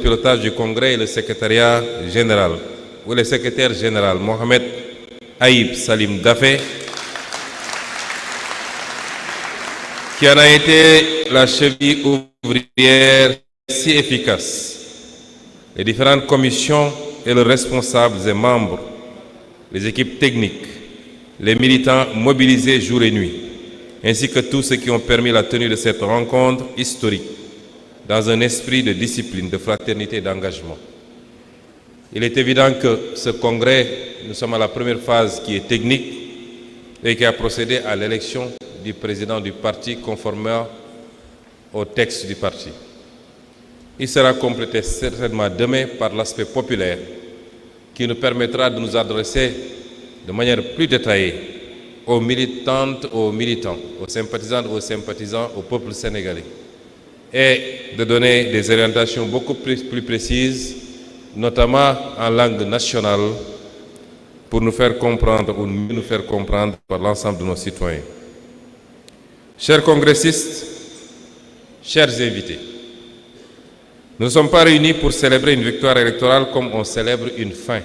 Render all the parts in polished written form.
pilotage du Congrès et le secrétariat général, ou le secrétaire général, Mohamed Aïb Salim Dafé, qui en a été la cheville ouvrière si efficace. Les différentes commissions et leurs responsables et membres, les équipes techniques, les militants mobilisés jour et nuit, ainsi que tous ceux qui ont permis la tenue de cette rencontre historique dans un esprit de discipline, de fraternité et d'engagement. Il est évident que ce congrès, nous sommes à la première phase qui est technique et qui a procédé à l'élection du président du parti conformément au texte du parti. Il sera complété certainement demain par l'aspect populaire qui nous permettra de nous adresser de manière plus détaillée aux militantes, aux militants, aux sympathisantes, aux sympathisants, au peuple sénégalais et de donner des orientations beaucoup plus précises, notamment en langue nationale, pour nous faire comprendre ou mieux nous faire comprendre par l'ensemble de nos citoyens. Chers congressistes, chers invités, nous ne sommes pas réunis pour célébrer une victoire électorale comme on célèbre une fin.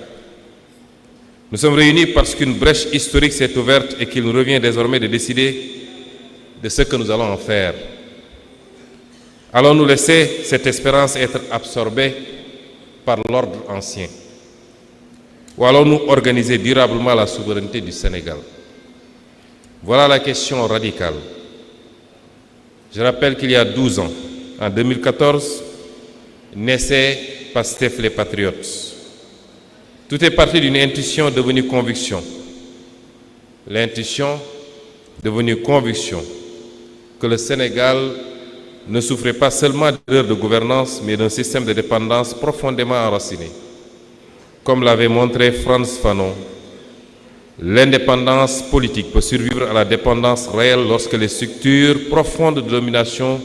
Nous sommes réunis parce qu'une brèche historique s'est ouverte et qu'il nous revient désormais de décider de ce que nous allons en faire. Allons-nous laisser cette espérance être absorbée par l'ordre ancien? Ou allons-nous organiser durablement la souveraineté du Sénégal? Voilà la question radicale. Je rappelle qu'il y a 12 ans, en 2014, naissait Pastef les Patriotes. Tout est parti d'une intuition devenue conviction. L'intuition devenue conviction que le Sénégal ne souffrait pas seulement d'erreurs de gouvernance, mais d'un système de dépendance profondément enraciné. Comme l'avait montré Frantz Fanon, l'indépendance politique peut survivre à la dépendance réelle lorsque les structures profondes de domination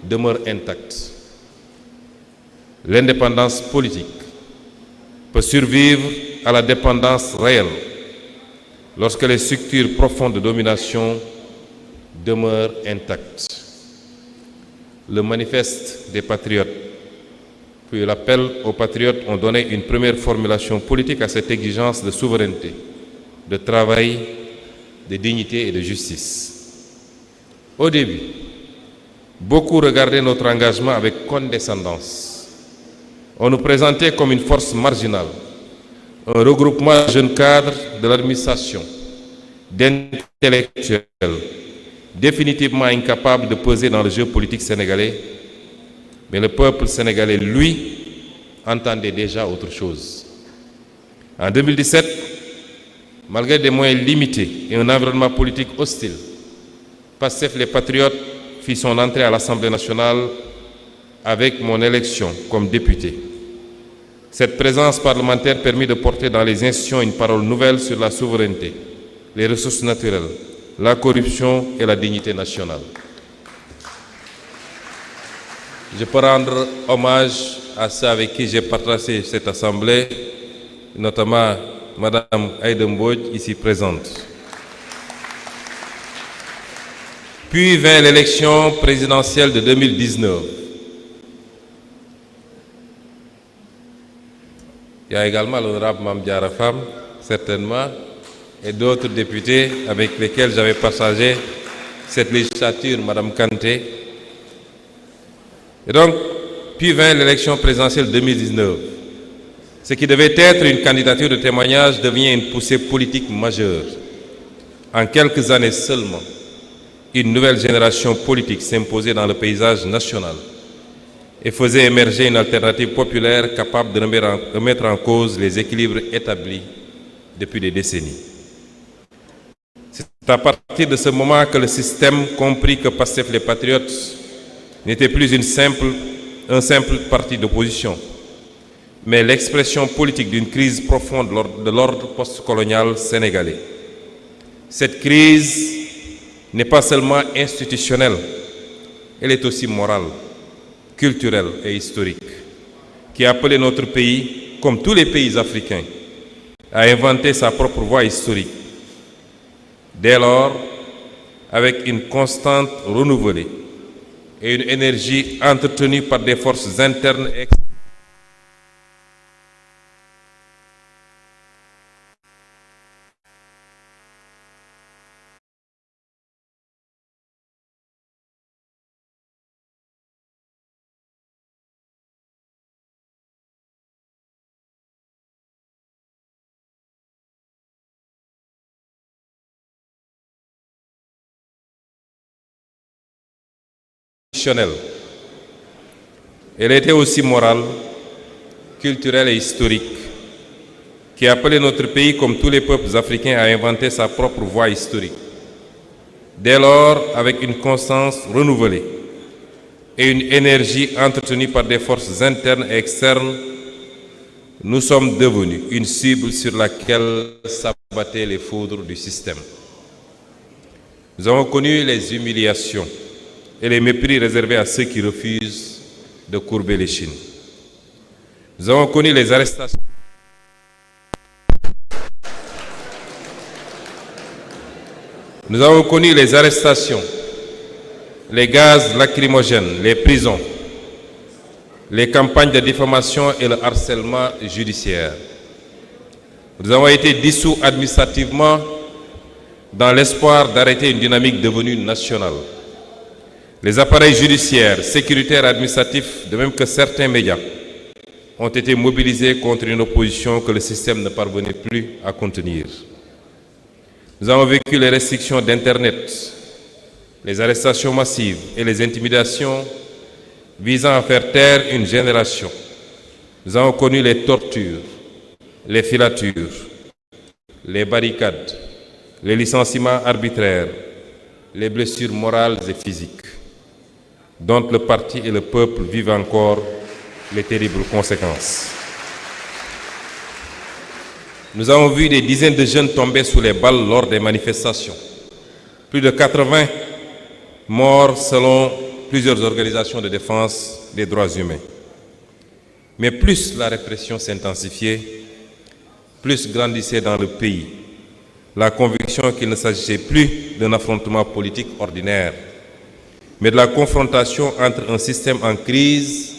demeurent intactes. L'indépendance politique peut survivre à la dépendance réelle lorsque les structures profondes de domination demeurent intactes. Le manifeste des patriotes, puis l'appel aux patriotes ont donné une première formulation politique à cette exigence de souveraineté, de travail, de dignité et de justice. Au début, beaucoup regardaient notre engagement avec condescendance. On nous présentait comme une force marginale, un regroupement de jeunes cadres de l'administration, d'intellectuels, définitivement incapables de peser dans le jeu politique sénégalais. Mais le peuple sénégalais, lui, entendait déjà autre chose. En 2017, malgré des moyens limités et un environnement politique hostile, Pastef les Patriotes fit son entrée à l'Assemblée nationale avec mon élection comme député. Cette présence parlementaire permit de porter dans les institutions une parole nouvelle sur la souveraineté, les ressources naturelles, la corruption et la dignité nationale. Je peux rendre hommage à ceux avec qui j'ai partagé cette assemblée, notamment Madame Aïda Mbodj, ici présente. Puis vint l'élection présidentielle de 2019. Il y a également l'honorable Mame Diarra Fam, certainement, et d'autres députés avec lesquels j'avais partagé cette législature, Madame Kanté. Et donc, puis vint l'élection présidentielle 2019. Ce qui devait être une candidature de témoignage devient une poussée politique majeure. En quelques années seulement, une nouvelle génération politique s'imposait dans le paysage national et faisait émerger une alternative populaire capable de remettre en cause les équilibres établis depuis des décennies. C'est à partir de ce moment que le système comprit que Pastef les Patriotes n'était plus un simple parti d'opposition, mais l'expression politique d'une crise profonde de l'ordre postcolonial sénégalais. Cette crise n'est pas seulement institutionnelle, elle est aussi morale, culturelle et historique, qui a appelé notre pays, comme tous les pays africains, à inventer sa propre voie historique. Dès lors, avec une constante renouvelée et une énergie entretenue par des forces internes et externes, constitutionnelle. Elle était aussi morale, culturelle et historique, qui appelait notre pays, comme tous les peuples africains, à inventer sa propre voie historique. Dès lors, avec une constance renouvelée et une énergie entretenue par des forces internes et externes, nous sommes devenus une cible sur laquelle s'abattaient les foudres du système. Nous avons connu les humiliations et les mépris réservés à ceux qui refusent de courber l'échine. Nous avons connu les arrestations. Nous avons connu les arrestations, les gaz lacrymogènes, les prisons, les campagnes de diffamation et le harcèlement judiciaire. Nous avons été dissous administrativement dans l'espoir d'arrêter une dynamique devenue nationale. Les appareils judiciaires, sécuritaires et administratifs, de même que certains médias, ont été mobilisés contre une opposition que le système ne parvenait plus à contenir. Nous avons vécu les restrictions d'Internet, les arrestations massives et les intimidations visant à faire taire une génération. Nous avons connu les tortures, les filatures, les barricades, les licenciements arbitraires, les blessures morales et physiques, dont le parti et le peuple vivent encore les terribles conséquences. Nous avons vu des dizaines de jeunes tomber sous les balles lors des manifestations. Plus de 80 morts selon plusieurs organisations de défense des droits humains. Mais plus la répression s'intensifiait, plus grandissait dans le pays la conviction qu'il ne s'agissait plus d'un affrontement politique ordinaire, mais de la confrontation entre un système en crise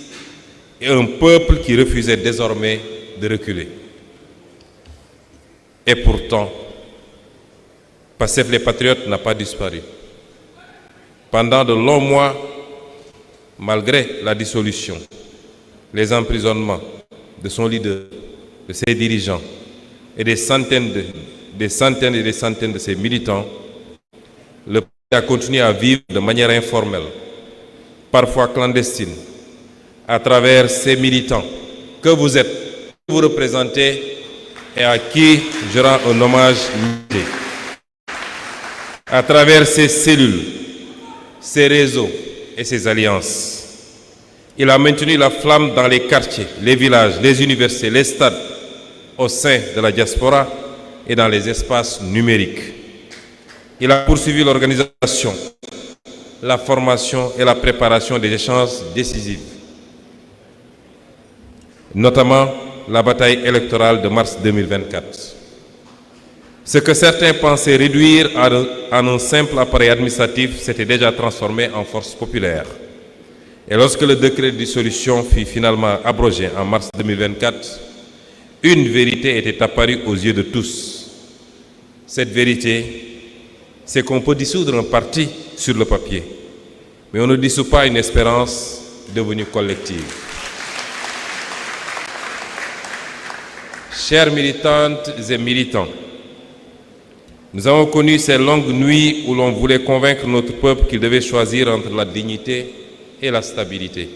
et un peuple qui refusait désormais de reculer. Et pourtant, Pastef les Patriotes n'a pas disparu. Pendant de longs mois, malgré la dissolution, les emprisonnements de son leader, de ses dirigeants et des centaines et des centaines de ses militants, le parti a continué à vivre de manière informelle, parfois clandestine, à travers ces militants que vous êtes, que vous représentez et à qui je rends un hommage limité. À travers ces cellules, ces réseaux et ces alliances, il a maintenu la flamme dans les quartiers, les villages, les universités, les stades, au sein de la diaspora et dans les espaces numériques. Il a poursuivi l'organisation, la formation et la préparation des échanges décisifs, notamment la bataille électorale de mars 2024. Ce que certains pensaient réduire en un simple appareil administratif s'était déjà transformé en force populaire. Et lorsque le décret de dissolution fut finalement abrogé en mars 2024, une vérité était apparue aux yeux de tous. Cette vérité, c'est qu'on peut dissoudre un parti sur le papier, mais on ne dissout pas une espérance devenue collective. Chères militantes et militants, nous avons connu ces longues nuits où l'on voulait convaincre notre peuple qu'il devait choisir entre la dignité et la stabilité.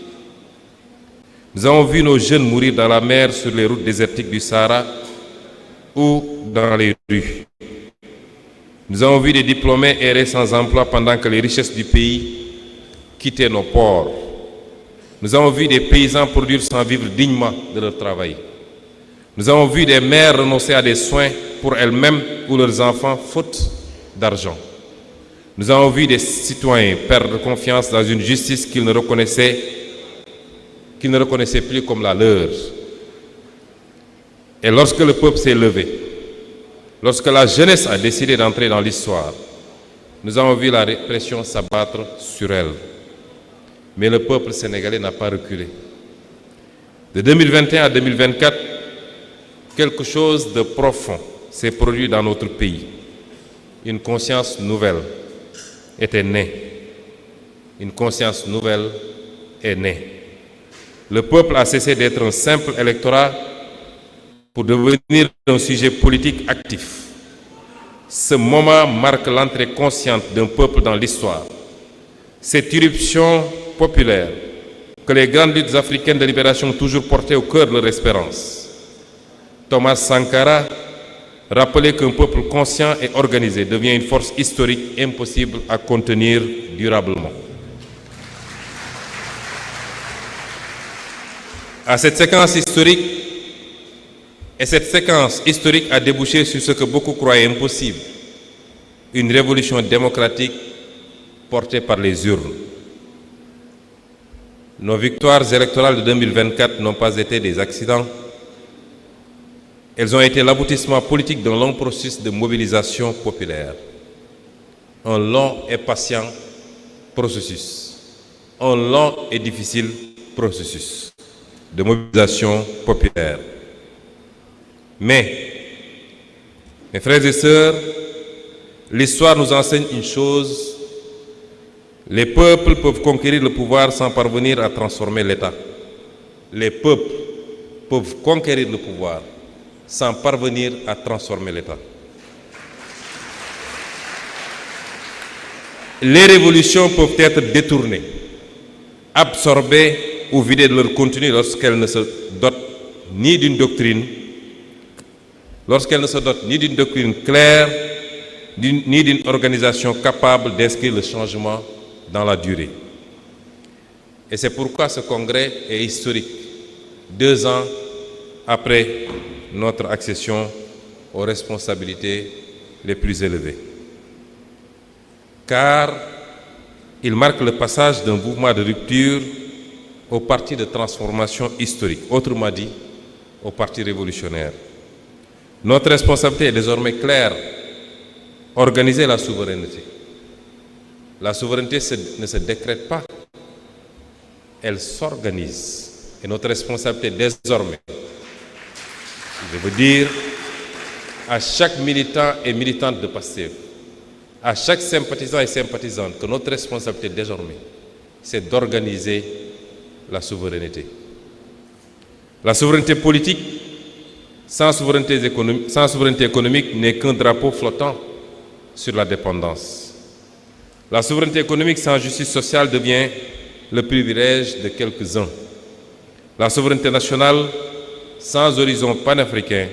Nous avons vu nos jeunes mourir dans la mer, sur les routes désertiques du Sahara ou dans les rues. Nous avons vu des diplômés errer sans emploi pendant que les richesses du pays quittaient nos ports. Nous avons vu des paysans produire sans vivre dignement de leur travail. Nous avons vu des mères renoncer à des soins pour elles-mêmes ou leurs enfants, faute d'argent. Nous avons vu des citoyens perdre confiance dans une justice qu'ils ne reconnaissaient plus comme la leur. Et lorsque le peuple s'est levé, lorsque la jeunesse a décidé d'entrer dans l'histoire, nous avons vu la répression s'abattre sur elle. Mais le peuple sénégalais n'a pas reculé. De 2021 à 2024, quelque chose de profond s'est produit dans notre pays. Une conscience nouvelle était née. Une conscience nouvelle est née. Le peuple a cessé d'être un simple électorat pour devenir un sujet politique actif. Ce moment marque l'entrée consciente d'un peuple dans l'histoire. Cette irruption populaire que les grandes luttes africaines de libération ont toujours portées au cœur de leur espérance. Thomas Sankara rappelait qu'un peuple conscient et organisé devient une force historique impossible à contenir durablement. Cette séquence historique a débouché sur ce que beaucoup croyaient impossible, une révolution démocratique portée par les urnes. Nos victoires électorales de 2024 n'ont pas été des accidents. Elles ont été l'aboutissement politique d'un long processus de mobilisation populaire. Un long et patient processus. Un long et difficile processus de mobilisation populaire. Mais, mes frères et sœurs, l'histoire nous enseigne une chose: les peuples peuvent conquérir le pouvoir sans parvenir à transformer l'État. Les peuples peuvent conquérir le pouvoir sans parvenir à transformer l'État. Les révolutions peuvent être détournées, absorbées ou vidées de leur contenu lorsqu'elles ne se dotent ni d'une doctrine, claire, ni d'une organisation capable d'inscrire le changement dans la durée. Et c'est pourquoi ce congrès est historique, 2 ans après notre accession aux responsabilités les plus élevées. Car il marque le passage d'un mouvement de rupture au parti de transformation historique, autrement dit, au parti révolutionnaire. Notre responsabilité est désormais claire: organiser la souveraineté. La souveraineté ne se décrète pas, elle s'organise. Et notre responsabilité désormais, je veux dire à chaque militant et militante de PASTEF, à chaque sympathisant et sympathisante, que notre responsabilité désormais, c'est d'organiser la souveraineté. La souveraineté politique, sans souveraineté économique, n'est qu'un drapeau flottant sur la dépendance. La souveraineté économique sans justice sociale devient le privilège de quelques-uns. La souveraineté nationale sans horizon panafricain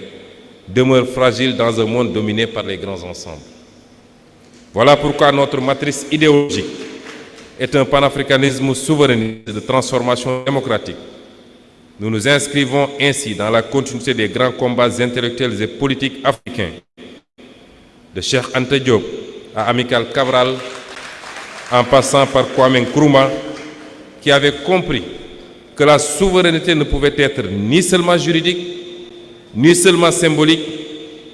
demeure fragile dans un monde dominé par les grands ensembles. Voilà pourquoi notre matrice idéologique est un panafricanisme souverainiste de transformation démocratique. Nous nous inscrivons ainsi dans la continuité des grands combats intellectuels et politiques africains, de Cheikh Anta Diop à Amilcar Cabral, en passant par Kwame Nkrumah, qui avait compris que la souveraineté ne pouvait être ni seulement juridique, ni seulement symbolique,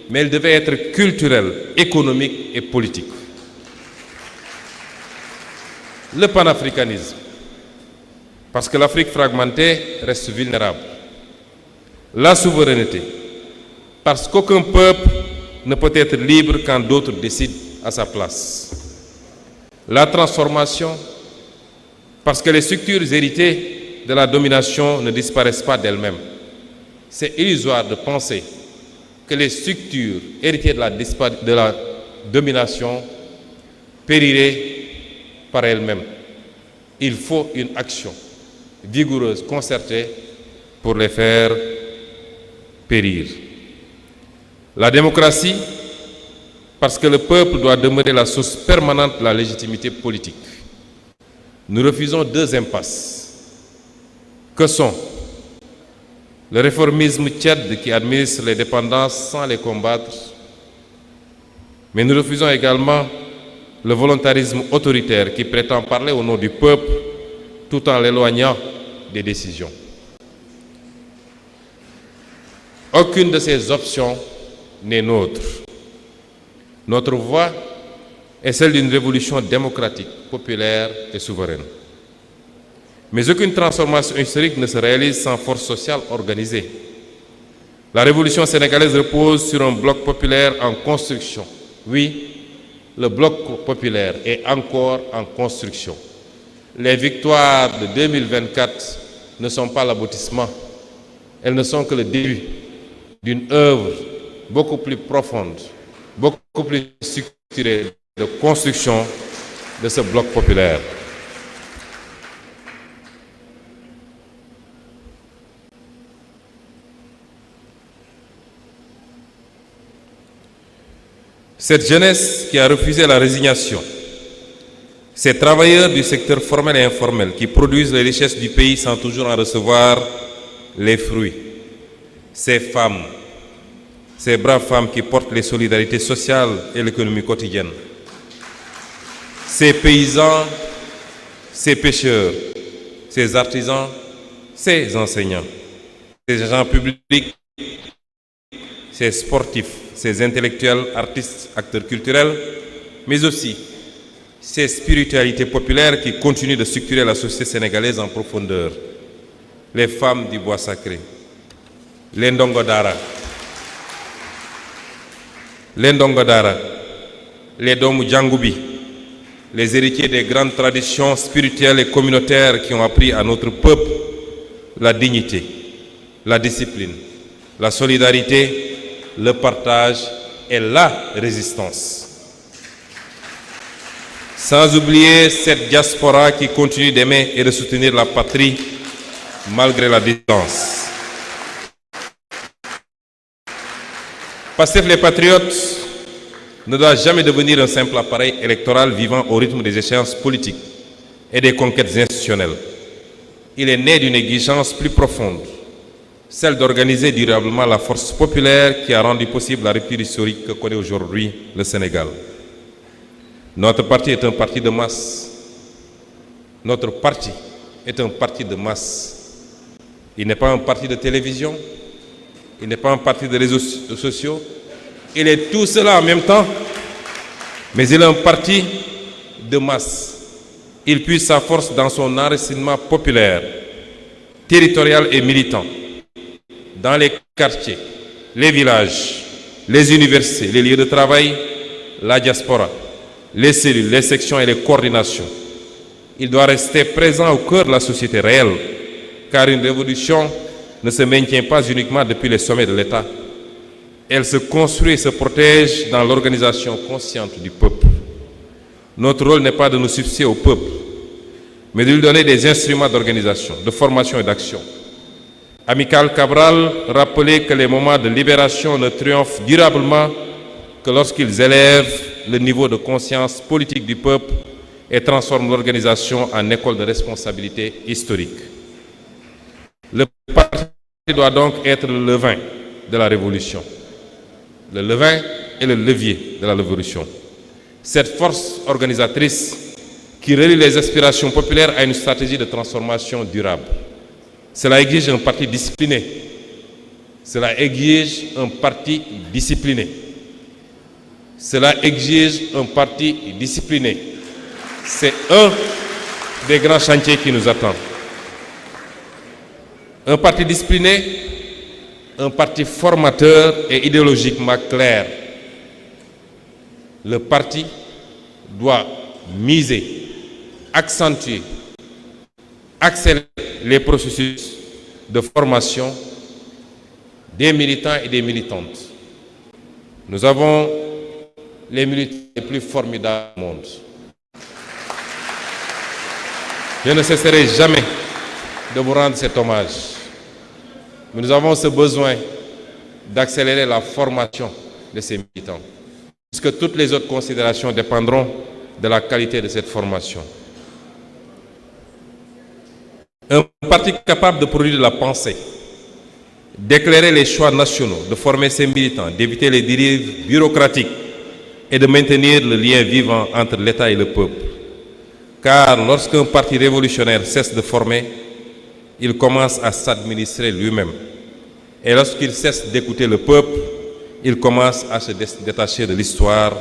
mais elle devait être culturelle, économique et politique. Le panafricanisme, parce que l'Afrique fragmentée reste vulnérable. La souveraineté, parce qu'aucun peuple ne peut être libre quand d'autres décident à sa place. La transformation, parce que les structures héritées de la domination ne disparaissent pas d'elles-mêmes. C'est illusoire de penser que les structures héritées de la domination périraient par elles-mêmes. Il faut une action vigoureuse, concertée, pour les faire périr. La démocratie, parce que le peuple doit demeurer la source permanente de la légitimité politique. Nous refusons 2 impasses, que sont le réformisme tiède qui administre les dépendances sans les combattre, mais nous refusons également le volontarisme autoritaire qui prétend parler au nom du peuple tout en l'éloignant des décisions. Aucune de ces options n'est nôtre. Notre voie est celle d'une révolution démocratique, populaire et souveraine. Mais aucune transformation historique ne se réalise sans force sociale organisée. La révolution sénégalaise repose sur un bloc populaire en construction. Oui, le bloc populaire est encore en construction. Les victoires de 2024 ne sont pas l'aboutissement. Elles ne sont que le début d'une œuvre beaucoup plus profonde, beaucoup plus structurée de construction de ce bloc populaire. Cette jeunesse qui a refusé la résignation, ces travailleurs du secteur formel et informel qui produisent les richesses du pays sans toujours en recevoir les fruits, ces femmes, ces braves femmes qui portent les solidarités sociales et l'économie quotidienne, ces paysans, ces pêcheurs, ces artisans, ces enseignants, ces agents publics, ces sportifs, ces intellectuels, artistes, acteurs culturels, mais aussi ces spiritualités populaires qui continuent de structurer la société sénégalaise en profondeur. Les femmes du bois sacré, les ndongodara, les Domou Djangoubi, les héritiers des grandes traditions spirituelles et communautaires qui ont appris à notre peuple la dignité, la discipline, la solidarité, le partage et la résistance. Sans oublier cette diaspora qui continue d'aimer et de soutenir la patrie malgré la distance. Pastef les patriotes ne doit jamais devenir un simple appareil électoral vivant au rythme des échéances politiques et des conquêtes institutionnelles. Il est né d'une exigence plus profonde, celle d'organiser durablement la force populaire qui a rendu possible la rupture historique que connaît aujourd'hui le Sénégal. Notre parti est un parti de masse. Notre parti est un parti de masse. Il n'est pas un parti de télévision, il n'est pas un parti de réseaux sociaux, il est tout cela en même temps, mais il est un parti de masse. Il puise sa force dans son enracinement populaire, territorial et militant, dans les quartiers, les villages, les universités, les lieux de travail, la diaspora, les cellules, les sections et les coordinations. Il doit rester présent au cœur de la société réelle, car une révolution ne se maintient pas uniquement depuis les sommets de l'État. Elle se construit et se protège dans l'organisation consciente du peuple. Notre rôle n'est pas de nous substituer au peuple, mais de lui donner des instruments d'organisation, de formation et d'action. Amical Cabral rappelait que les moments de libération ne triomphent durablement que lorsqu'ils élèvent le niveau de conscience politique du peuple et transforment l'organisation en école de responsabilité historique. Le parti doit donc être le levain de la révolution. Le levain est le levier de la révolution. Cette force organisatrice qui relie les aspirations populaires à une stratégie de transformation durable. Cela exige un parti discipliné. Cela exige un parti discipliné. Cela exige un parti discipliné. C'est un des grands chantiers qui nous attend. Un parti discipliné, un parti formateur et idéologiquement clair. Le parti doit miser, accentuer, accélérer les processus de formation des militants et des militantes. Nous avons les militants les plus formidables du monde. Je ne cesserai jamais de vous rendre cet hommage. Mais nous avons ce besoin d'accélérer la formation de ces militants, puisque toutes les autres considérations dépendront de la qualité de cette formation. Un parti capable de produire de la pensée, d'éclairer les choix nationaux, de former ses militants, d'éviter les dérives bureaucratiques et de maintenir le lien vivant entre l'État et le peuple. Car lorsqu'un parti révolutionnaire cesse de former, il commence à s'administrer lui-même. Et lorsqu'il cesse d'écouter le peuple, il commence à se détacher de l'histoire.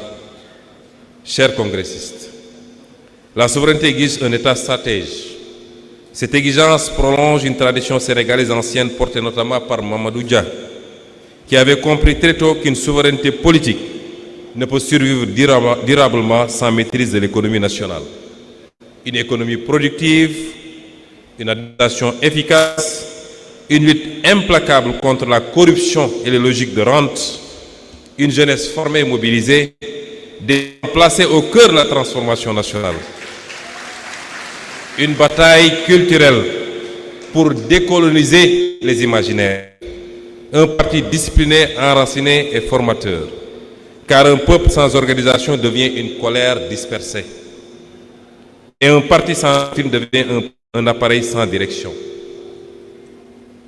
Chers congressistes, la souveraineté exige un État stratège. Cette exigence prolonge une tradition sénégalaise ancienne portée notamment par Mamadou Dia, qui avait compris très tôt qu'une souveraineté politique ne peut survivre durablement sans maîtrise de l'économie nationale. Une économie productive, une administration efficace, une lutte implacable contre la corruption et les logiques de rente, une jeunesse formée et mobilisée, placée au cœur de la transformation nationale. Une bataille culturelle pour décoloniser les imaginaires. Un parti discipliné, enraciné et formateur. car un peuple sans organisation devient une colère dispersée. Et un parti sans film devient un appareil sans direction.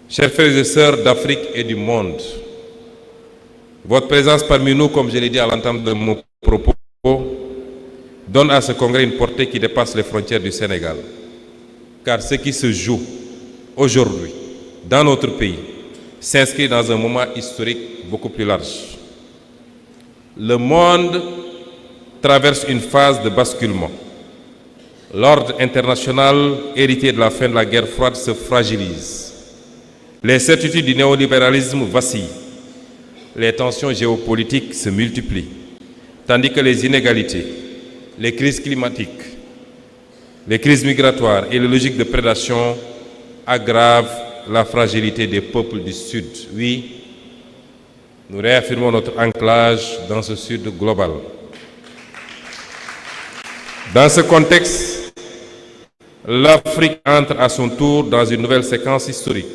Chers frères et sœurs d'Afrique et du monde, votre présence parmi nous, comme je l'ai dit à l'entame de mon propos, donne à ce congrès une portée qui dépasse les frontières du Sénégal. Car ce qui se joue aujourd'hui dans notre pays s'inscrit dans un moment historique beaucoup plus large. Le monde traverse une phase de basculement. L'ordre international hérité de la fin de la guerre froide se fragilise. Les certitudes du néolibéralisme vacillent. Les tensions géopolitiques se multiplient, tandis que les inégalités, les crises climatiques, les crises migratoires et les logiques de prédation aggravent la fragilité des peuples du Sud. Oui, nous réaffirmons notre ancrage dans ce Sud global. Dans ce contexte, l'Afrique entre à son tour dans une nouvelle séquence historique.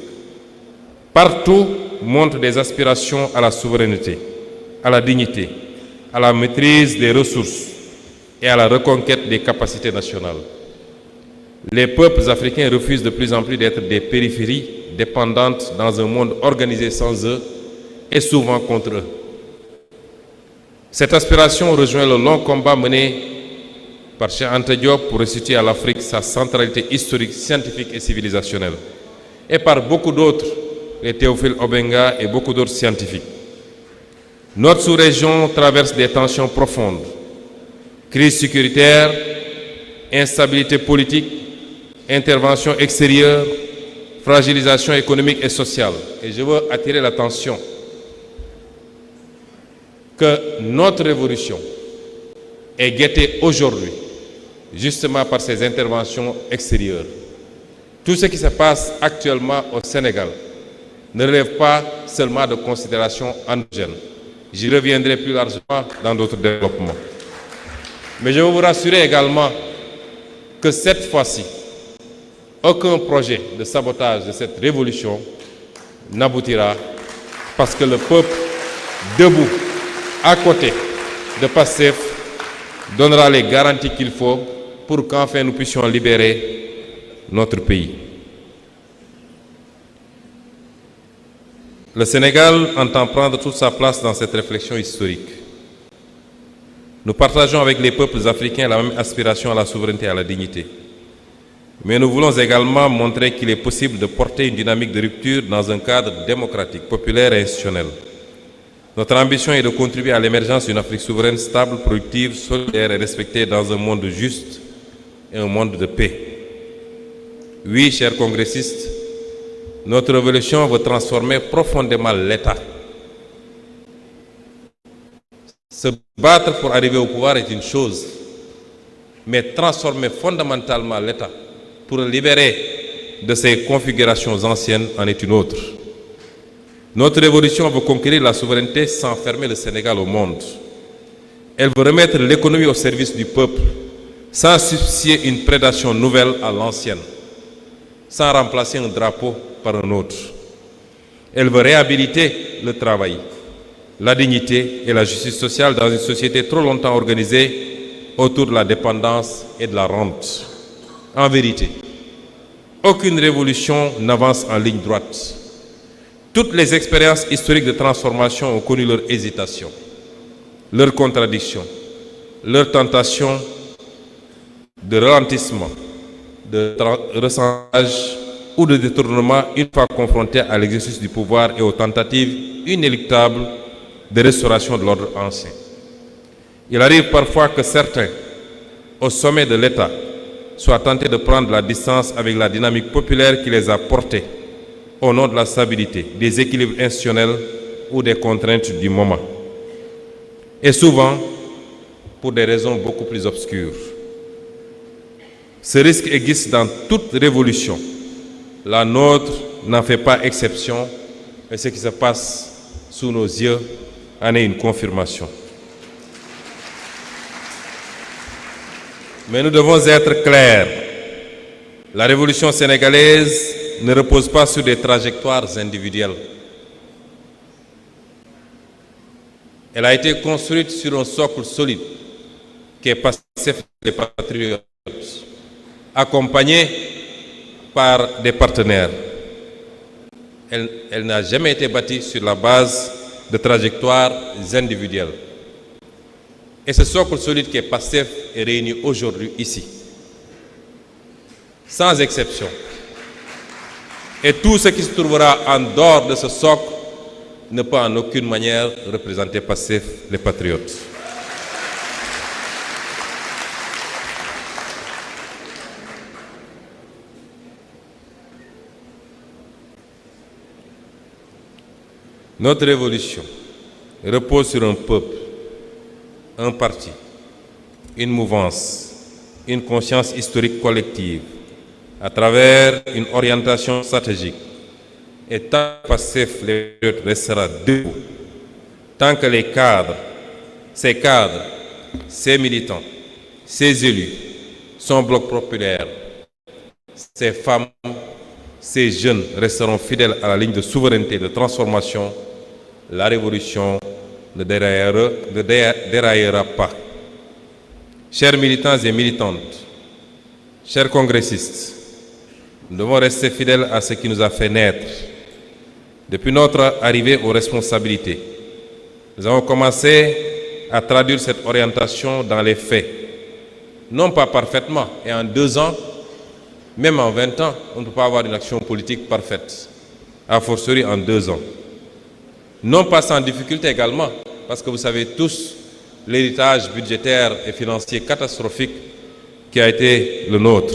Partout montrent des aspirations à la souveraineté, à la dignité, à la maîtrise des ressources et à la reconquête des capacités nationales. Les peuples africains refusent de plus en plus d'être des périphéries dépendantes dans un monde organisé sans eux et souvent contre eux. Cette aspiration rejoint le long combat mené par Cheikh Anta Diop pour restituer à l'Afrique sa centralité historique, scientifique et civilisationnelle, et par beaucoup d'autres, les Théophile Obenga et beaucoup d'autres scientifiques. Notre sous-région traverse des tensions profondes, crise sécuritaire, instabilité politique, intervention extérieure, fragilisation économique et sociale. Et je veux attirer l'attention que notre révolution est guettée aujourd'hui, justement par ces interventions extérieures. Tout ce qui se passe actuellement au Sénégal ne relève pas seulement de considérations endogènes. J'y reviendrai plus largement dans d'autres développements. Mais je veux vous rassurer également que cette fois-ci, aucun projet de sabotage de cette révolution n'aboutira parce que le peuple, debout, à côté de PASTEF, donnera les garanties qu'il faut pour qu'enfin nous puissions libérer notre pays. Le Sénégal entend prendre toute sa place dans cette réflexion historique. Nous partageons avec les peuples africains la même aspiration à la souveraineté et à la dignité. Mais nous voulons également montrer qu'il est possible de porter une dynamique de rupture dans un cadre démocratique, populaire et institutionnel. Notre ambition est de contribuer à l'émergence d'une Afrique souveraine, stable, productive, solidaire et respectée dans un monde juste et un monde de paix. Oui, chers congressistes, notre révolution veut transformer profondément l'État. Se battre pour arriver au pouvoir est une chose, mais transformer fondamentalement l'État pour le libérer de ses configurations anciennes en est une autre. Notre révolution veut conquérir la souveraineté sans fermer le Sénégal au monde. Elle veut remettre l'économie au service du peuple, sans substituer une prédation nouvelle à l'ancienne, sans remplacer un drapeau par un autre. Elle veut réhabiliter le travail, la dignité et la justice sociale dans une société trop longtemps organisée autour de la dépendance et de la rente. En vérité, aucune révolution n'avance en ligne droite. Toutes les expériences historiques de transformation ont connu leur hésitation, leur contradiction, leur tentation de ralentissement, de ressentage ou de détournement une fois confrontés à l'exercice du pouvoir et aux tentatives inéluctables de restauration de l'ordre ancien. Il arrive parfois que certains, au sommet de l'État, soient tentés de prendre la distance avec la dynamique populaire qui les a portés au nom de la stabilité, des équilibres institutionnels ou des contraintes du moment. Et souvent, pour des raisons beaucoup plus obscures. Ce risque existe dans toute révolution. La nôtre n'en fait pas exception et ce qui se passe sous nos yeux en est une confirmation. Mais nous devons être clairs. La révolution sénégalaise ne repose pas sur des trajectoires individuelles. Elle a été construite sur un socle solide qui est Pastef les Patriotes, accompagné par des partenaires. Elle n'a jamais été bâtie sur la base de trajectoires individuelles. Et ce socle solide qui est Pastef est réuni aujourd'hui ici, sans exception. Et tout ce qui se trouvera en dehors de ce socle ne peut en aucune manière représenter Pastef les Patriotes. Notre révolution repose sur un peuple, un parti, une mouvance, une conscience historique collective, à travers une orientation stratégique. Et tant que Pastef les Patriotes restera debout, tant que les cadres, ces militants, ces élus, son bloc populaire, ces femmes, ces jeunes resteront fidèles à la ligne de souveraineté et de transformation, la révolution ne déraillera pas. Chers militants et militantes, chers congressistes, nous devons rester fidèles à ce qui nous a fait naître. Depuis notre arrivée aux responsabilités, nous avons commencé à traduire cette orientation dans les faits. Non pas parfaitement, et en 2 ans, même en 20 ans, on ne peut pas avoir une action politique parfaite, a fortiori en 2 ans. Non pas sans difficulté également, parce que vous savez tous l'héritage budgétaire et financier catastrophique qui a été le nôtre.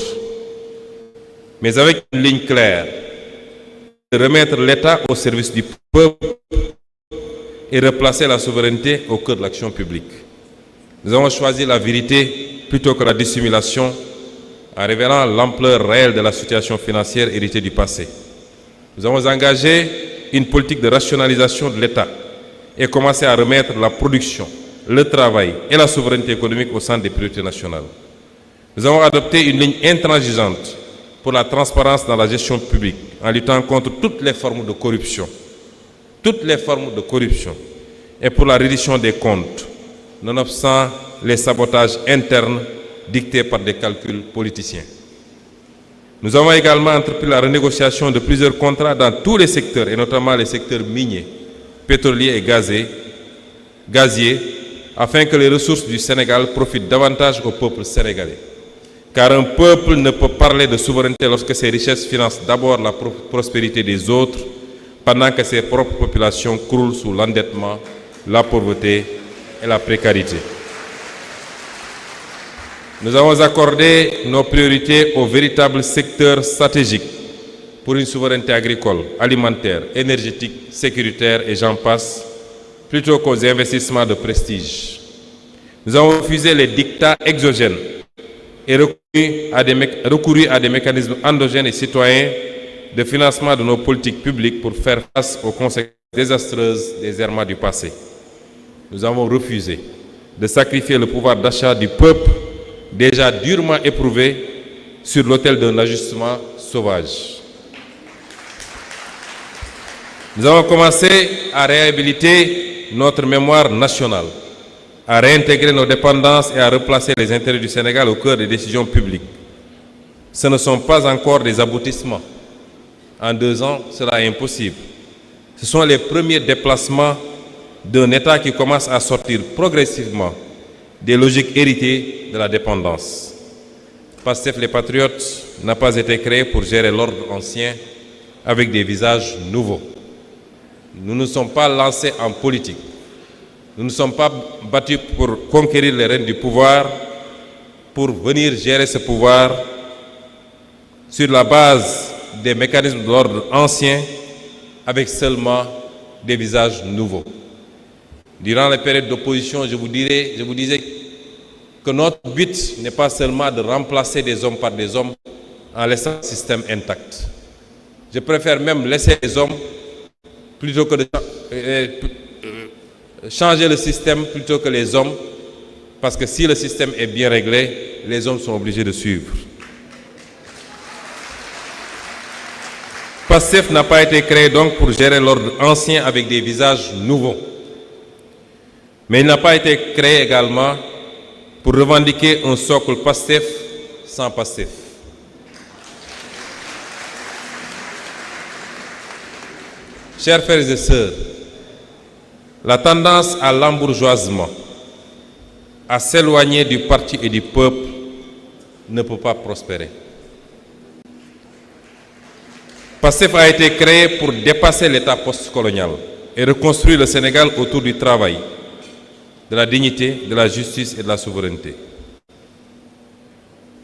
Mais avec une ligne claire, de remettre l'État au service du peuple et replacer la souveraineté au cœur de l'action publique. Nous avons choisi la vérité plutôt que la dissimulation en révélant l'ampleur réelle de la situation financière héritée du passé. Nous avons engagé une politique de rationalisation de l'État et commencé à remettre la production, le travail et la souveraineté économique au centre des priorités nationales. Nous avons adopté une ligne intransigeante pour la transparence dans la gestion publique en luttant contre toutes les formes de corruption. Toutes les formes de corruption et pour la reddition des comptes, nonobstant les sabotages internes dictés par des calculs politiciens. Nous avons également entrepris la renégociation de plusieurs contrats dans tous les secteurs, et notamment les secteurs miniers, pétroliers et gaziers, afin que les ressources du Sénégal profitent davantage au peuple sénégalais. Car un peuple ne peut parler de souveraineté lorsque ses richesses financent d'abord la prospérité des autres, pendant que ses propres populations croulent sous l'endettement, la pauvreté et la précarité. Nous avons accordé nos priorités aux véritables secteurs stratégiques pour une souveraineté agricole, alimentaire, énergétique, sécuritaire et j'en passe, plutôt qu'aux investissements de prestige. Nous avons refusé les dictats exogènes et recouru à des mécanismes endogènes et citoyens de financement de nos politiques publiques pour faire face aux conséquences désastreuses des errements du passé. Nous avons refusé de sacrifier le pouvoir d'achat du peuple déjà durement éprouvé sur l'autel d'un ajustement sauvage. Nous avons commencé à réhabiliter notre mémoire nationale, à réintégrer nos dépendances et à replacer les intérêts du Sénégal au cœur des décisions publiques. Ce ne sont pas encore des aboutissements. En 2 ans, cela est impossible. Ce sont les premiers déplacements d'un État qui commence à sortir progressivement des logiques héritées de la dépendance. Pastef les Patriotes n'a pas été créé pour gérer l'ordre ancien avec des visages nouveaux. Nous ne sommes pas lancés en politique. Nous ne sommes pas battus pour conquérir les rênes du pouvoir, pour venir gérer ce pouvoir sur la base des mécanismes de l'ordre ancien avec seulement des visages nouveaux. Durant les périodes d'opposition, je vous disais que notre but n'est pas seulement de remplacer des hommes par des hommes en laissant le système intact. Je préfère même laisser les hommes plutôt que de changer le système plutôt que les hommes, parce que si le système est bien réglé, les hommes sont obligés de suivre. Pastef n'a pas été créé donc pour gérer l'ordre ancien avec des visages nouveaux. Mais il n'a pas été créé également pour revendiquer un socle PASTEF sans PASTEF. Chers frères et sœurs, la tendance à l'embourgeoisement, à s'éloigner du parti et du peuple, ne peut pas prospérer. PASTEF a été créé pour dépasser l'état postcolonial et reconstruire le Sénégal autour du travail, de la dignité, de la justice et de la souveraineté.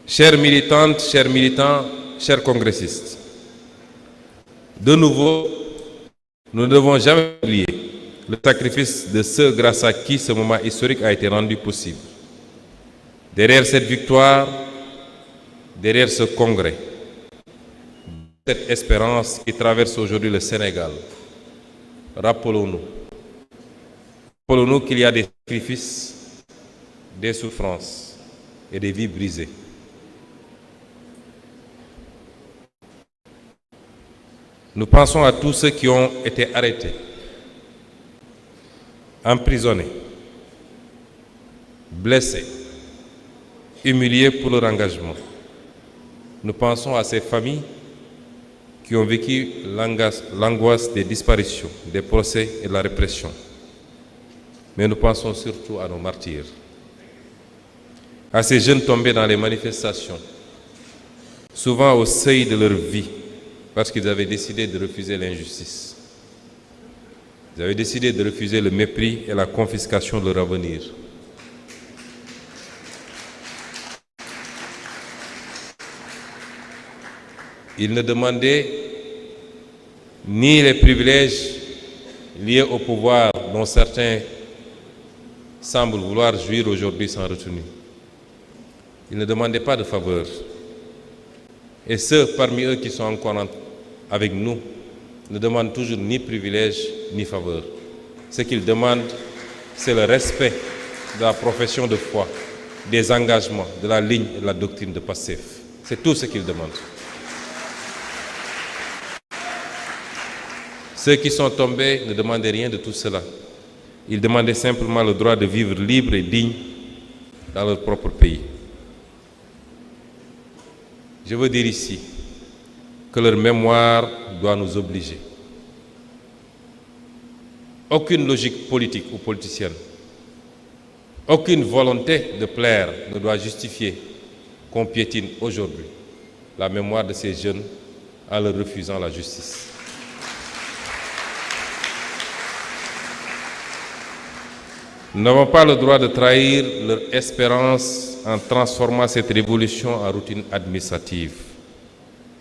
Chères militantes, chers militants, chers congressistes, de nouveau, nous ne devons jamais oublier le sacrifice de ceux grâce à qui ce moment historique a été rendu possible. Derrière cette victoire, derrière ce congrès, cette espérance qui traverse aujourd'hui le Sénégal, rappelons-nous qu'il y a des sacrifices, des souffrances et des vies brisées. Nous pensons à tous ceux qui ont été arrêtés, emprisonnés, blessés, humiliés pour leur engagement. Nous pensons à ces familles qui ont vécu l'angoisse des disparitions, des procès et de la répression. Mais nous pensons surtout à nos martyrs, à ces jeunes tombés dans les manifestations, souvent au seuil de leur vie, parce qu'ils avaient décidé de refuser l'injustice. Ils avaient décidé de refuser le mépris et la confiscation de leur avenir. Ils ne demandaient ni les privilèges liés au pouvoir dont certains semblent vouloir jouir aujourd'hui sans retenue. Ils ne demandaient pas de faveur. Et ceux parmi eux qui sont encore avec nous ne demandent toujours ni privilèges ni faveur. Ce qu'ils demandent, c'est le respect de la profession de foi, des engagements, de la ligne et de la doctrine de PASTEF. C'est tout ce qu'ils demandent. Ceux qui sont tombés ne demandaient rien de tout cela. Ils demandaient simplement le droit de vivre libre et digne dans leur propre pays. Je veux dire ici que leur mémoire doit nous obliger. Aucune logique politique ou politicienne, aucune volonté de plaire ne doit justifier qu'on piétine aujourd'hui la mémoire de ces jeunes en leur refusant la justice. Nous n'avons pas le droit de trahir leur espérance en transformant cette révolution en routine administrative,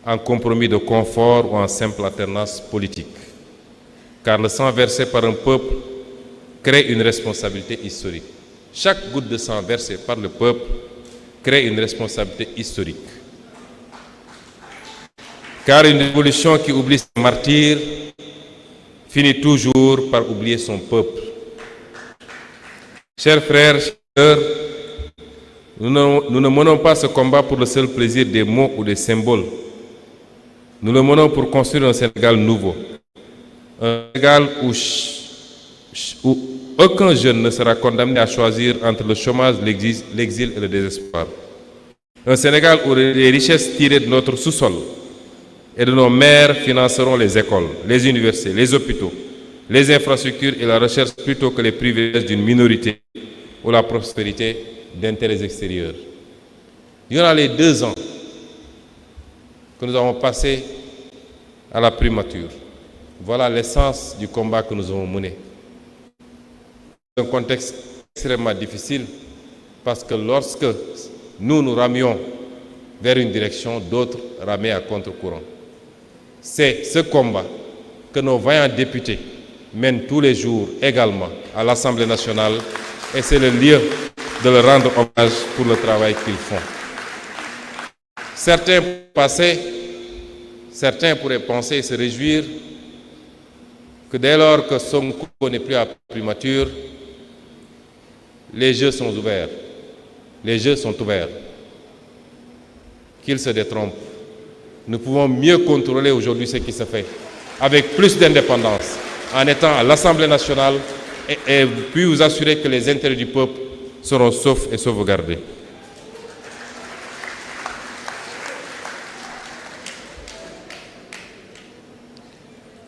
en compromis de confort ou en simple alternance politique. Car le sang versé par un peuple crée une responsabilité historique. Chaque goutte de sang versée par le peuple crée une responsabilité historique. Car une révolution qui oublie ses martyrs finit toujours par oublier son peuple. Chers frères, chers sœurs, nous ne menons pas ce combat pour le seul plaisir des mots ou des symboles. Nous le menons pour construire un Sénégal nouveau. Un Sénégal où aucun jeune ne sera condamné à choisir entre le chômage, l'exil et le désespoir. Un Sénégal où les richesses tirées de notre sous-sol et de nos mers financeront les écoles, les universités, les hôpitaux, les infrastructures et la recherche plutôt que les privilèges d'une minorité ou la prospérité d'intérêts extérieurs. Durant les 2 ans que nous avons passés à la primature, voilà l'essence du combat que nous avons mené. C'est un contexte extrêmement difficile parce que lorsque nous ramions vers une direction, d'autres ramaient à contre-courant. C'est ce combat que nos vaillants députés mènent tous les jours également à l'Assemblée nationale et c'est le lieu de leur rendre hommage pour le travail qu'ils font. Certains pourraient penser et se réjouir que dès lors que Sonko n'est plus à la primature, les jeux sont ouverts. Les jeux sont ouverts. Qu'ils se détrompent. Nous pouvons mieux contrôler aujourd'hui ce qui se fait, avec plus d'indépendance, en étant à l'Assemblée nationale et puis vous assurer que les intérêts du peuple seront saufs et sauvegardés.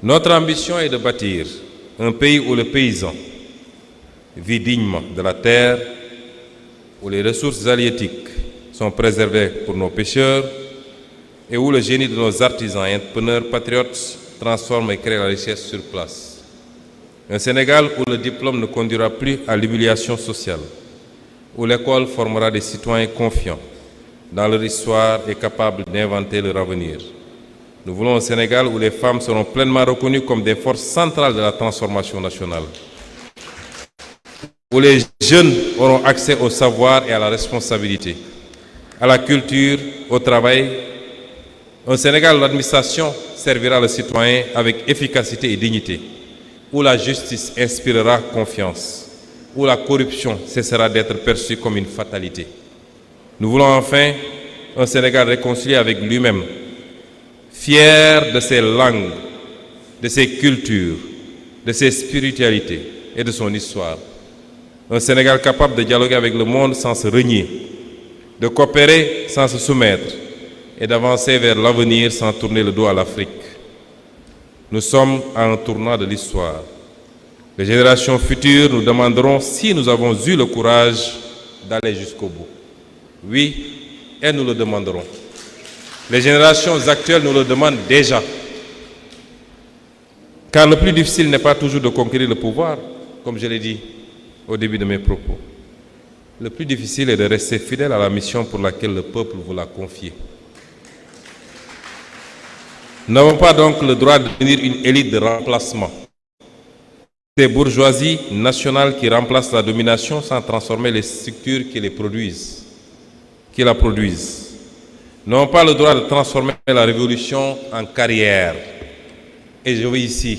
Notre ambition est de bâtir un pays où le paysan vit dignement de la terre, où les ressources halieutiques sont préservées pour nos pêcheurs et où le génie de nos artisans et entrepreneurs patriotes transforme et crée la richesse sur place. Un Sénégal où le diplôme ne conduira plus à l'humiliation sociale, où l'école formera des citoyens confiants dans leur histoire et capables d'inventer leur avenir. Nous voulons un Sénégal où les femmes seront pleinement reconnues comme des forces centrales de la transformation nationale, où les jeunes auront accès au savoir et à la responsabilité, à la culture, au travail. Un Sénégal où l'administration servira le citoyen avec efficacité et dignité, où la justice inspirera confiance, où la corruption cessera d'être perçue comme une fatalité. Nous voulons enfin un Sénégal réconcilié avec lui-même, fier de ses langues, de ses cultures, de ses spiritualités et de son histoire. Un Sénégal capable de dialoguer avec le monde sans se renier, de coopérer sans se soumettre et d'avancer vers l'avenir sans tourner le dos à l'Afrique. Nous sommes à un tournant de l'histoire. Les générations futures nous demanderont si nous avons eu le courage d'aller jusqu'au bout. Oui, et nous le demanderons. Les générations actuelles nous le demandent déjà. Car le plus difficile n'est pas toujours de conquérir le pouvoir, comme je l'ai dit au début de mes propos. Le plus difficile est de rester fidèle à la mission pour laquelle le peuple vous l'a confiée. Nous n'avons pas donc le droit de devenir une élite de remplacement. Ces bourgeoisies nationales qui remplacent la domination sans transformer les structures qui la produisent. Nous n'avons pas le droit de transformer la révolution en carrière. Et je veux ici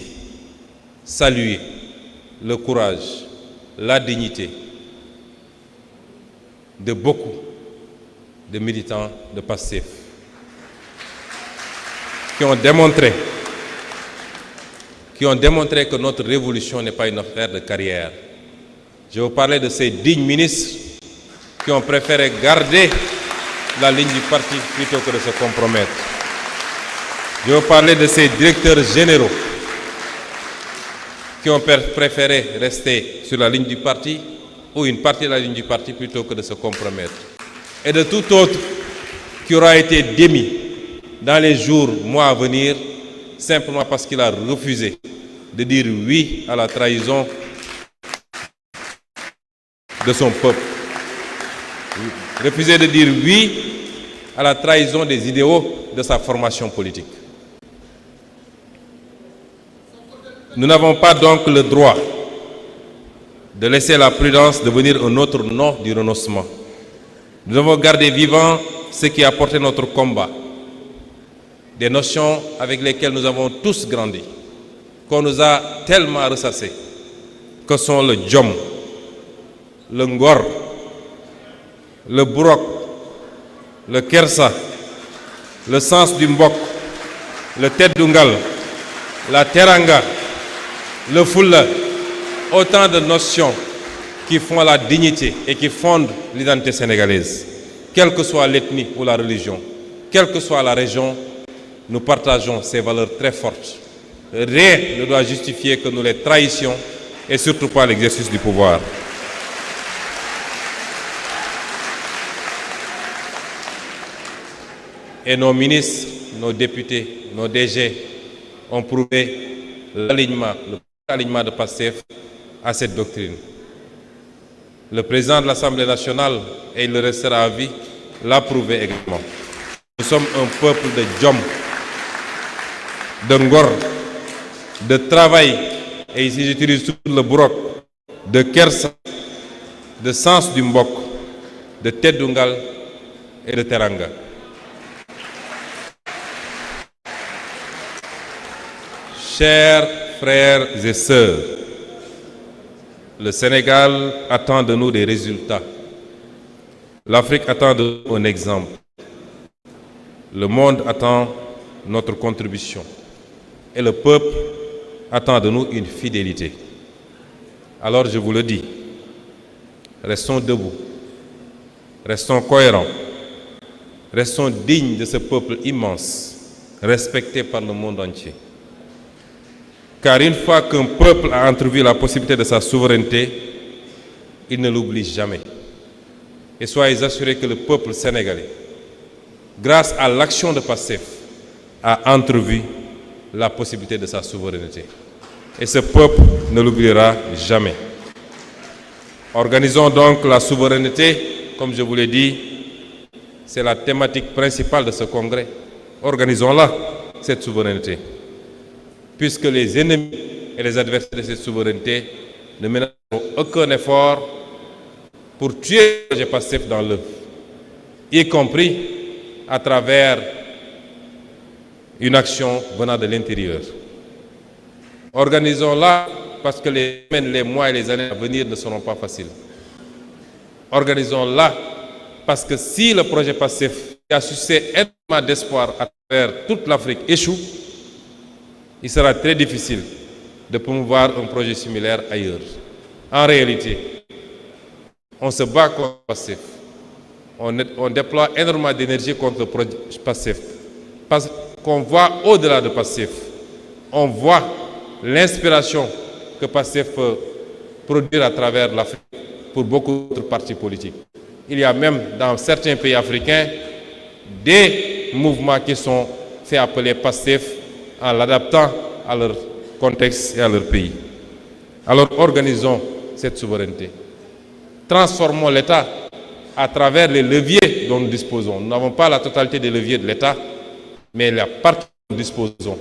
saluer le courage, la dignité de beaucoup de militants de PASTEF qui ont démontré que notre révolution n'est pas une affaire de carrière. Je veux parler de ces dignes ministres qui ont préféré garder la ligne du parti plutôt que de se compromettre. Je veux parler de ces directeurs généraux qui ont préféré rester sur la ligne du parti ou une partie de la ligne du parti plutôt que de se compromettre. Et de tout autre qui aura été démis dans les jours, mois à venir, simplement parce qu'il a refusé de dire oui à la trahison de son peuple. Refuser de dire oui à la trahison des idéaux de sa formation politique. Nous n'avons pas donc le droit de laisser la prudence devenir un autre nom du renoncement. Nous devons garder vivant ce qui a porté notre combat, des notions avec lesquelles nous avons tous grandi, qu'on nous a tellement ressassées, que sont le djom, le ngor, le burok, le kersa, le sens du mbok, le teddungal, la teranga, le fulla, autant de notions qui font la dignité et qui fondent l'identité sénégalaise. Quelle que soit l'ethnie ou la religion, quelle que soit la région, nous partageons ces valeurs très fortes. Rien ne doit justifier que nous les trahissions et surtout pas l'exercice du pouvoir. Et nos ministres, nos députés, nos DG ont prouvé l'alignement de PASTEF à cette doctrine. Le président de l'Assemblée nationale, et il le restera à vie, l'a prouvé également. Nous sommes un peuple de djom, de ngor, de travail, et ici j'utilise tout le burok, de kersa, de sens du mbok, de teddungal et de teranga. Chers frères et sœurs, le Sénégal attend de nous des résultats. L'Afrique attend de nous un exemple. Le monde attend notre contribution. Et le peuple attend de nous une fidélité. Alors je vous le dis, restons debout, restons cohérents, restons dignes de ce peuple immense, respecté par le monde entier. Car une fois qu'un peuple a entrevu la possibilité de sa souveraineté, il ne l'oublie jamais. Et soyez assurés que le peuple sénégalais, grâce à l'action de PASTEF, a entrevu la possibilité de sa souveraineté. Et ce peuple ne l'oubliera jamais. Organisons donc la souveraineté, comme je vous l'ai dit, c'est la thématique principale de ce congrès. Organisons-la, cette souveraineté. Puisque les ennemis et les adversaires de cette souveraineté ne mèneront aucun effort pour tuer le projet PASTEF dans l'œuf, y compris à travers une action venant de l'intérieur. Organisons-la parce que les semaines, les mois et les années à venir ne seront pas faciles. Organisons-la parce que si le projet PASTEF qui a suscité énormément d'espoir à travers toute l'Afrique échoue, il sera très difficile de promouvoir un projet similaire ailleurs. En réalité, on se bat contre le PASTEF. On déploie énormément d'énergie contre le projet PASTEF. Parce qu'on voit au-delà de PASTEF. On voit l'inspiration que PASTEF peut produire à travers l'Afrique pour beaucoup d'autres partis politiques. Il y a même dans certains pays africains des mouvements qui sont faits appeler PASTEF en l'adaptant à leur contexte et à leur pays. Alors organisons cette souveraineté. Transformons l'État à travers les leviers dont nous disposons. Nous n'avons pas la totalité des leviers de l'État, mais la partie dont nous disposons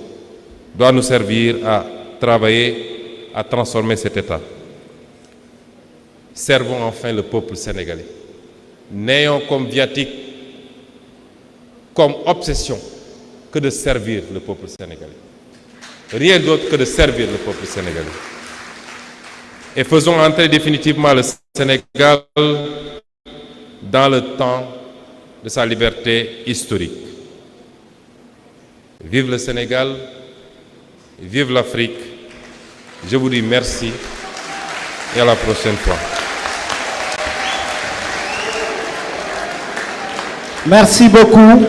doit nous servir à travailler, à transformer cet État. Servons enfin le peuple sénégalais. N'ayons comme viatique, comme obsession, que de servir le peuple sénégalais. Rien d'autre que de servir le peuple sénégalais. Et faisons entrer définitivement le Sénégal dans le temps de sa liberté historique. Vive le Sénégal, vive l'Afrique. Je vous dis merci et à la prochaine fois. Merci beaucoup.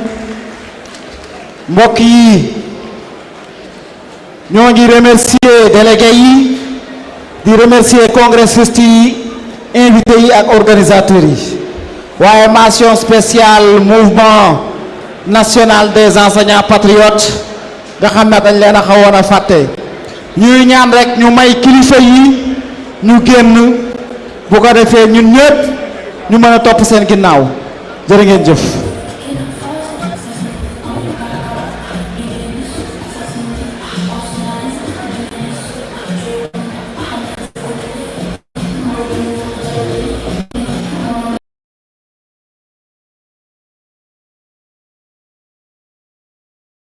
mbokk yi ñoo ngi remercier délégués yi di remercier congressistes yi invités yi ak organisateurs yi waaye mention spéciale mouvement national des enseignants patriotes nga xam ne dañ leen a xawoon a fàtte ñuy ñaan rek ñu may kilifa yi ñu génn bu ko defee ñun ñëpp ñu mën a topp seen ginnaaw jërë ngeen jëf.